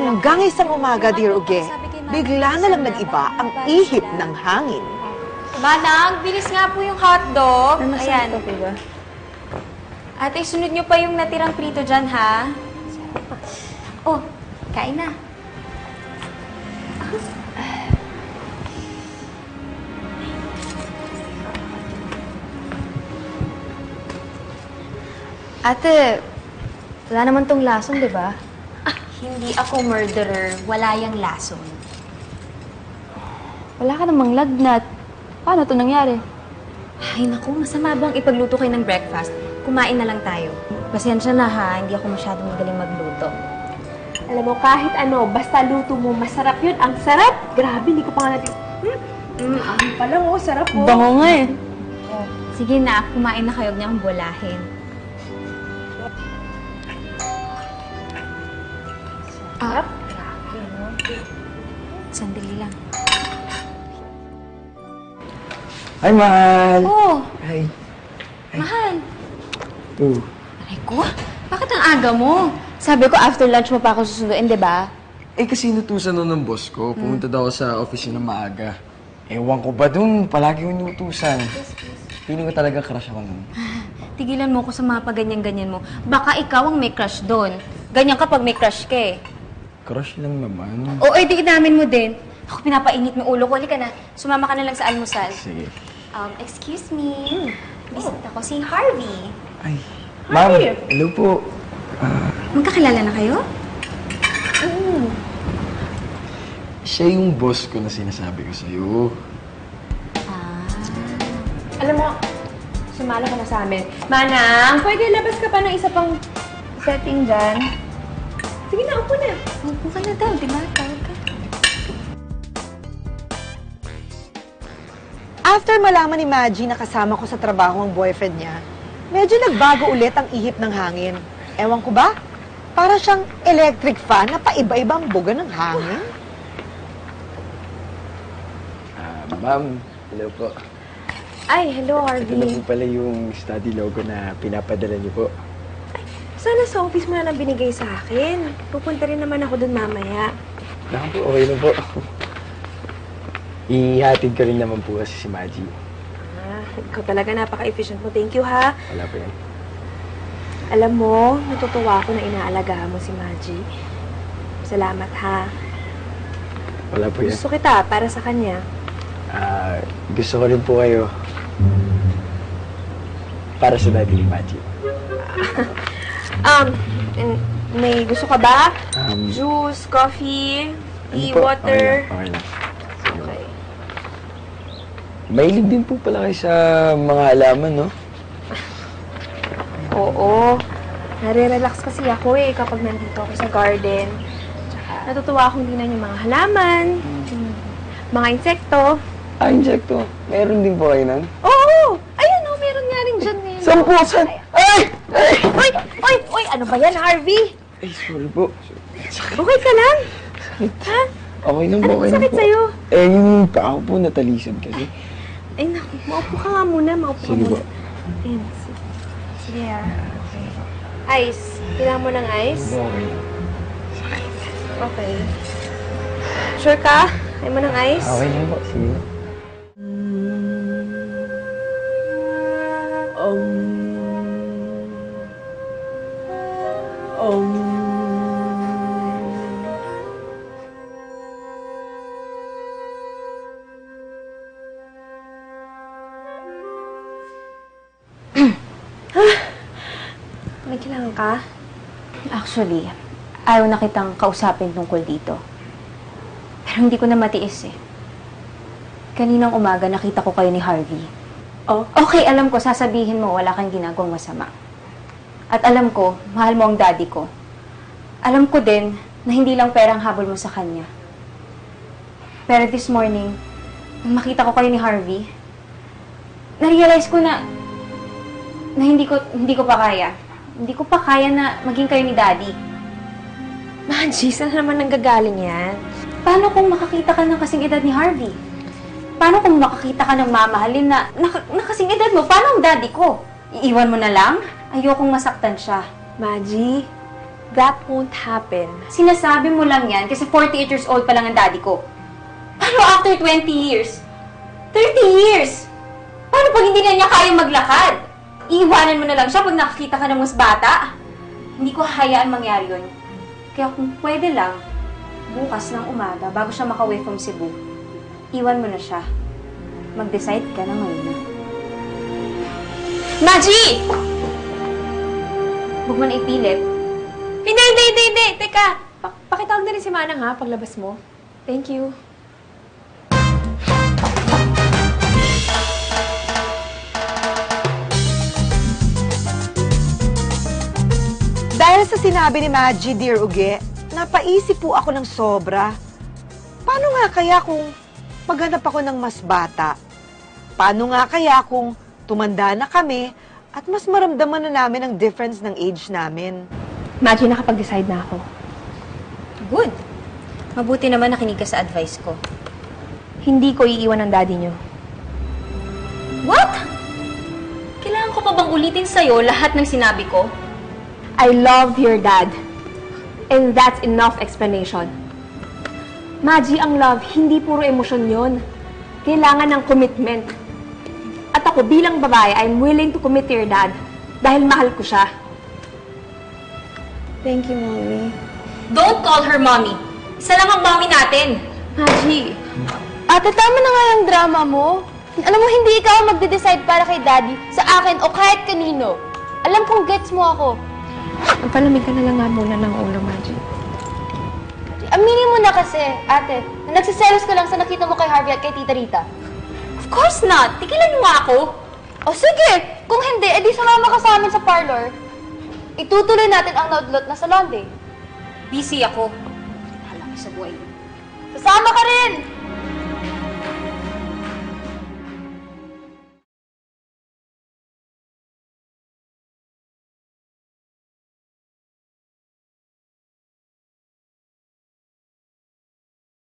Hanggang isang umaga, Dear Uge, bigla na lang nag-iba ang ihip ng hangin. Manang, bilis nga po yung hotdog. Ayan. Diba? Ate, sunod nyo pa yung natirang prito dyan, ha? Oh, kain na. Ate, wala naman tong lason, di ba? Hindi ako murderer. Wala yung lason. Wala ka namang lagnat. Paano to nangyari? Ay, naku, masama bang ipagluto kayo ng breakfast? Kumain na lang tayo. Pasensya na ha, hindi ako masyadong magaling magluto. Alam mo, kahit ano, basta luto mo, masarap yun. Ang sarap! Grabe, hindi ko pa nga natin... ano pa lang, oh, sarap oh. Bango nga eh. Sige na, kumain na kayo. Huwag niya akong bulahin. Sarap? Sandali lang. Hi, mahal! Oh, Hi. mahal. Oh. Aray ko, bakit ang aga mo? Sabi ko after lunch mo pa ako susunduin, di ba? Eh, kasi inutusan nun ng boss ko. Pumunta daw ako sa office niya ng maaga. Ewan ko ba dun? Palagi ko inutusan. Feeling ko talaga crush ako nun. Tigilan mo ko sa mga paganyan-ganyan mo. Baka ikaw ang may crush doon. Ganyan kapag may crush ka eh. Crush lang naman. Oo, di inamin mo din. Ako, pinapainit mo ulo ko. Halika na. Sumama ka na lang sa almusal. Sige. Excuse me. Bisita ko si Harvey. Ay, ma'am. Hello po. Magkakilala na kayo? Siya yung boss ko na sinasabi ko sa'yo. Alam mo, sumala ka na sa amin. Manang, pwede labas ka pa ng isa pang setting dyan. Sige na, upo na. Upo ka na daw, di ba? Tawag ka. After malaman ni Maggie na kasama ko sa trabaho ang boyfriend niya, medyo nagbago ulit ang ihip ng hangin. Ewan ko ba? Para siyang electric fan na paiba-ibang buga ng hangin. Ma'am. Hello po. Ay, hello, Ito na Harvey. po pala yung study logo na pinapadala niyo po. Sana sa office mo na lang binigay sa akin. Pupunta rin naman ako dun mamaya. Naku po, okay lang po. Ihatid ko rin naman po kasi si Maggie. Ikaw talaga napaka-efficient mo. Thank you, ha? Wala po yan. Alam mo, natutuwa ako na inaalagaan mo si Maggie. Salamat, ha? Wala po yan. Gusto kita para sa kanya. Gusto ko rin po kayo. Para sa daddy ni Maggie. May gusto ka ba? Juice, Coffee, tea, po? water. Okay lang. Sige po. Okay. Mahilig din po pala kayo sa mga halaman, no? Oo. Nare-relax kasi ako eh kapag nandito ako sa garden. Tsaka natutuwa akong tingnan yung mga halaman, yung mga insekto. Insekto. Meron din po kayo nun? Oo! Ayun oh, meron nga rin dyan ngayon. Sampusan! Ay! Ay! Uy! Ano ba yan, Harvey? Ay, sorry po. Okay ka lang? Ha? Okay lang po, Anong okay lang sakit po. sa'yo? Eh, yung paa ko po natalisod kasi. Ay, naku. Maupo ka nga muna. Maupo ka Sige muna. po. Ayun. Sige, okay. Ice. Kailangan mo ng ice? Okay lang. Okay. Sure ka? Ayaw mo ng ice? Okay lang po. Sige na. May kailangan ka? Actually, ayaw na kitang kausapin tungkol dito. Pero hindi ko na matiis eh. Kaninang umaga nakita ko kayo ni Harvey. Oh? Okay, alam ko, sasabihin mo wala kang ginagawang masama. At alam ko, mahal mo ang daddy ko. Alam ko din na hindi lang pera ang habol mo sa kanya. Pero this morning, nang makita ko kayo ni Harvey, na-realize ko na hindi ko pa kaya. Hindi ko pa kaya na maging kayo ni daddy. Manji, saan naman nanggagaling yan? Paano kung makakita ka ng kasing edad ni Harvey? Paano kung makakita ka ng mamahalin na kasing edad mo? Paano ang daddy ko? Iiwan mo na lang? Ayokong masaktan siya. Maji, That won't happen. Sinasabi mo lang yan kasi 48 years old pa lang ang daddy ko. Paano after 20 years? 30 years? Paano pag hindi na niya kayang maglakad? Iiwanan mo na lang siya pag nakakita ka ng mas bata? Hindi ko hahayaan mangyari yun. Kaya kung pwede lang, bukas ng umaga, bago siya maka-away from Cebu, iwan mo na siya. Mag-decide ka na ngayon. Maji! Huwag mo na ipilit. Hindi! Teka! Pakitawag na rin si Manang ha, paglabas mo. Thank you. Dahil sa sinabi ni Maggie, Dear Uge, napaisip po ako ng sobra. Paano nga kaya kung maghanap ako ng mas bata? Paano nga kaya kung tumanda na kami at mas maramdaman na namin ang difference ng age namin? Imagine, nakapag-decide na ako. Good. Mabuti naman nakinig ka sa advice ko. Hindi ko iiwan ang daddy niyo. What? Kailangan ko pa bang ulitin sa'yo lahat ng sinabi ko? I love your dad. And that's enough explanation. Maji, ang love, hindi puro emosyon yon. Kailangan ng commitment. At ako bilang babae, I'm willing to commit to your dad dahil mahal ko siya. Thank you, Mommy. Don't call her mommy. Isa lang ang mommy natin. Maji, Ate, tama na nga yung drama mo. Alam mo, hindi ikaw ang magde-decide para kay Daddy, sa akin o kahit kanino. Alam kong gets mo ako. palamig ka na lang nga muna ng ulo, Maji. Aminin mo na kasi, ate, na nagsiselos ka lang sa nakita mo kay Harvey at kay Tita Rita. Of course not. Tigilan mo nga ako. O sige, kung hindi, edi sumama ka sa amin sa parlor. Itutuloy natin ang naudlot na salon day. Busy ako. Hala sa buhay. Sasama